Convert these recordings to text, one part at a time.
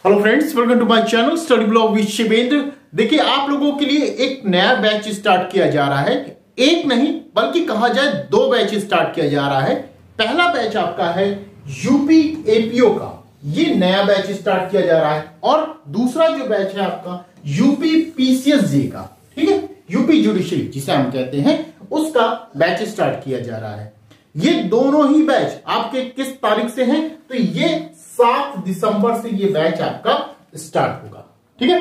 Hello friends, welcome to my channel study blog with Shivendra. देखिए, आप लोगों के लिए एक नया बैच स्टार्ट किया जा रहा है। एक नहीं बल्कि कहा जाए दो बैच स्टार्ट किया जा रहा है। पहला बैच आपका है यूपी एपीओ का, ये नया बैच स्टार्ट किया जा रहा है। और दूसरा जो बैच है आपका यूपी पीसीएसजे का, ठीक है, यूपी जुडिशरी जिसे हम कहते हैं, उसका बैच स्टार्ट किया जा रहा है। ये दोनों ही बैच आपके किस तारीख से हैं? तो ये 7 दिसंबर से ये बैच आपका स्टार्ट होगा, ठीक है।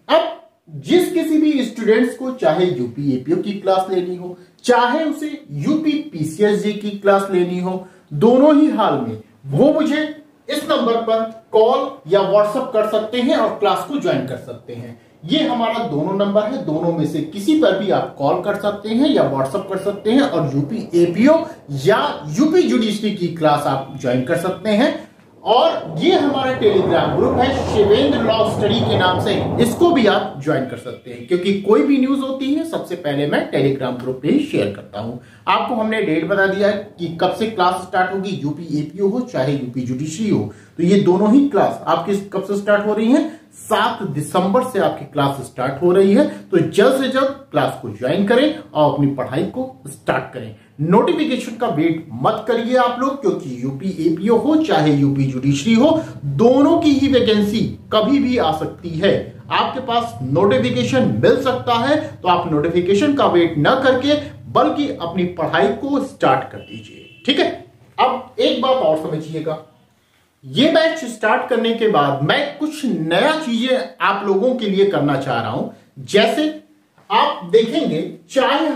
अब जिस किसी भी स्टूडेंट्स को चाहे यूपी एपीओ की क्लास लेनी हो, चाहे उसे यूपी पीसीएसजे की क्लास लेनी हो, दोनों ही हाल में वो मुझे इस नंबर पर कॉल या व्हाट्सएप कर सकते हैं और क्लास को ज्वाइन कर सकते हैं। ये हमारा दोनों नंबर है, दोनों में से किसी पर भी आप कॉल कर सकते हैं या व्हाट्सएप कर सकते हैं और यूपी एपीओ या यूपी जुडिशरी की क्लास आप ज्वाइन कर सकते हैं। और ये हमारा टेलीग्राम ग्रुप है शिवेंद्र लॉ स्टडी के नाम से, इसको भी आप ज्वाइन कर सकते हैं, क्योंकि कोई भी न्यूज होती है सबसे पहले मैं टेलीग्राम ग्रुप पे ही शेयर करता हूं। आपको हमने डेट बता दिया है कि कब से क्लास स्टार्ट होगी, यूपी एपीओ हो चाहे यूपी जुडिशरी हो। तो ये दोनों ही क्लास आपकी कब से स्टार्ट हो रही है? 7 दिसंबर से आपकी क्लास स्टार्ट हो रही है। तो जल्द से जल्द क्लास को ज्वाइन करें और अपनी पढ़ाई को स्टार्ट करें। नोटिफिकेशन का वेट मत करिए आप लोग, क्योंकि यूपी एपीओ हो चाहे यूपी जुडिशरी हो, दोनों की ही वैकेंसी कभी भी आ सकती है। आपके पास नोटिफिकेशन मिल सकता है, तो आप नोटिफिकेशन का वेट न करके बल्कि अपनी पढ़ाई को स्टार्ट कर दीजिए, ठीक है। अब एक बात और समझिएगा, ये बैच स्टार्ट करने के बाद मैं कुछ नया चीजें आप लोगों के लिए करना चाह रहा हूं। जैसे आप देखेंगे, चाहे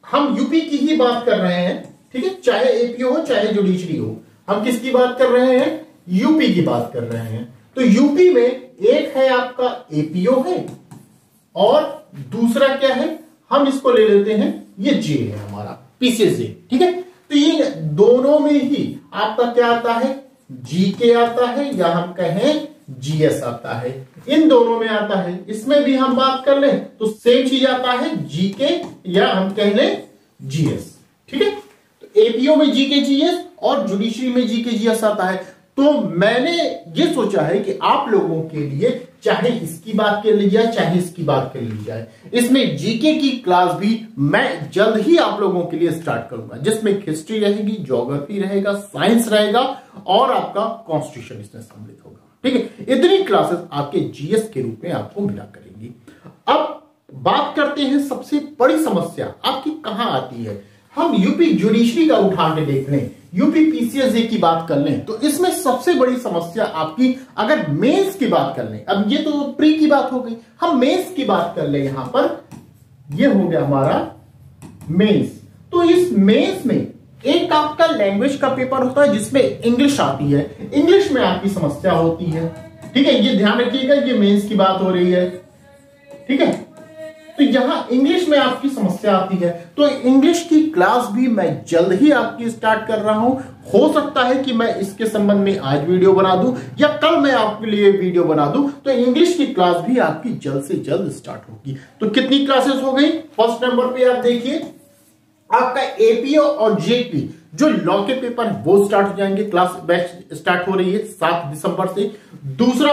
हम यूपी की ही बात कर रहे हैं, ठीक है, चाहे एपीओ हो चाहे जुडिशरी हो, हम किसकी बात कर रहे हैं? यूपी की बात कर रहे हैं। तो यूपी में एक है आपका एपीओ है और दूसरा क्या है, हम इसको ले लेते हैं, ये जे है हमारा पीसीएसजे, ठीक है। तो ये दोनों में ही आपका क्या आता है? जीके आता है या हम कहें जीएस आता है। इन दोनों में आता है, इसमें भी हम बात कर लें तो सेम चीज आता है, जीके या हम कह लें जीएस, ठीक है। तो एपीओ में जीके जीएस और जुडिशरी में जीके जीएस आता है। तो मैंने ये सोचा है कि आप लोगों के लिए चाहे इसकी बात कर ली जाए चाहे इसकी बात कर ली जाए, इसमें जीके की क्लास भी मैं जल्द ही आप लोगों के लिए स्टार्ट करूंगा, जिसमें हिस्ट्री रहेगी, ज्योग्राफी रहेगा, साइंस रहेगा और आपका कॉन्स्टिट्यूशन इसमें सम्मिलित होगा, ठीक है। इतनी क्लासेस आपके जीएस के रूप में आपको मिला करेंगी। अब बात करते हैं, सबसे बड़ी समस्या आपकी कहां आती है? हम यूपी जुडिशरी का उठा के देख लें, यूपी पीसीएसजे की बात कर लें, तो इसमें सबसे बड़ी समस्या आपकी, अगर मेंस की बात कर लें, अब ये तो प्री की बात हो गई, हम मेंस की बात कर लें, यहां पर ये हो गया हमारा मेंस। तो इस मेंस में एक आपका लैंग्वेज का पेपर होता है जिसमें इंग्लिश आती है, इंग्लिश में आपकी समस्या होती है, ठीक है। ये ध्यान रखिएगा, ये मेंस की बात हो रही है, ठीक है। तो यहां इंग्लिश में आपकी समस्या आती है, तो इंग्लिश की क्लास भी मैं जल्द ही आपकी स्टार्ट कर रहा हूं। हो सकता है कि मैं इसके संबंध में आज वीडियो बना दूं या कल मैं आपके लिए वीडियो बना दूं, तो इंग्लिश की क्लास भी आपकी जल्द से जल्द स्टार्ट होगी। तो कितनी क्लासेस हो गई? फर्स्ट नंबर पे आप देखिए, आपका एपीओ और जेपी जो लॉ के पेपर है वो स्टार्ट हो जाएंगे, क्लास बैच स्टार्ट हो रही है 7 दिसंबर से। दूसरी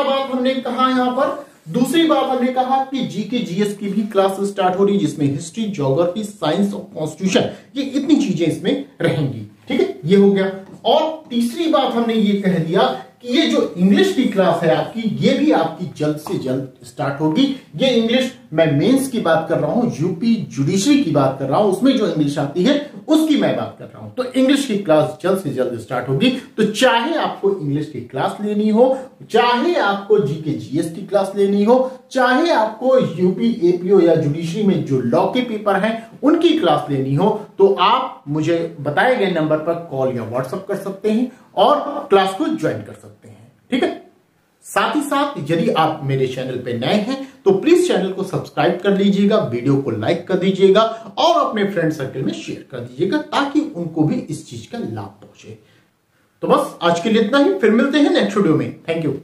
बात हमने कहा कि जीके जीएस की भी क्लास स्टार्ट हो रही है, जिसमें हिस्ट्री, ज्योग्राफी, साइंस और कॉन्स्टिट्यूशन, ये इतनी चीजें इसमें रहेंगी, ठीक है। ये हो गया। और तीसरी बात हमने ये कह दिया कि ये जो इंग्लिश की क्लास है आपकी, ये भी आपकी जल्द से जल्द स्टार्ट होगी। ये इंग्लिश मैं मेंस की बात कर रहा हूं, यूपी जुडिशरी की बात कर रहा हूं, उसमें जो इंग्लिश आती है उसकी मैं बात कर रहा हूं। तो इंग्लिश की क्लास जल्द से जल्द स्टार्ट होगी। तो चाहे आपको इंग्लिश की क्लास लेनी हो, चाहे आपको जीके जीएस की क्लास लेनी हो, चाहे आपको यूपी एपीओ या जुडिशरी में जो लॉ के पेपर हैं उनकी क्लास लेनी हो, तो आप मुझे बताए गए नंबर पर कॉल या व्हाट्सएप कर सकते हैं और क्लास को ज्वाइन कर सकते हैं, ठीक है। साथ ही साथ यदि आप मेरे चैनल पे नए हैं तो प्लीज चैनल को सब्सक्राइब कर लीजिएगा, वीडियो को लाइक कर दीजिएगा और अपने फ्रेंड सर्कल में शेयर कर दीजिएगा, ताकि उनको भी इस चीज का लाभ पहुंचे। तो बस आज के लिए इतना ही, फिर मिलते हैं नेक्स्ट वीडियो में। Thank you.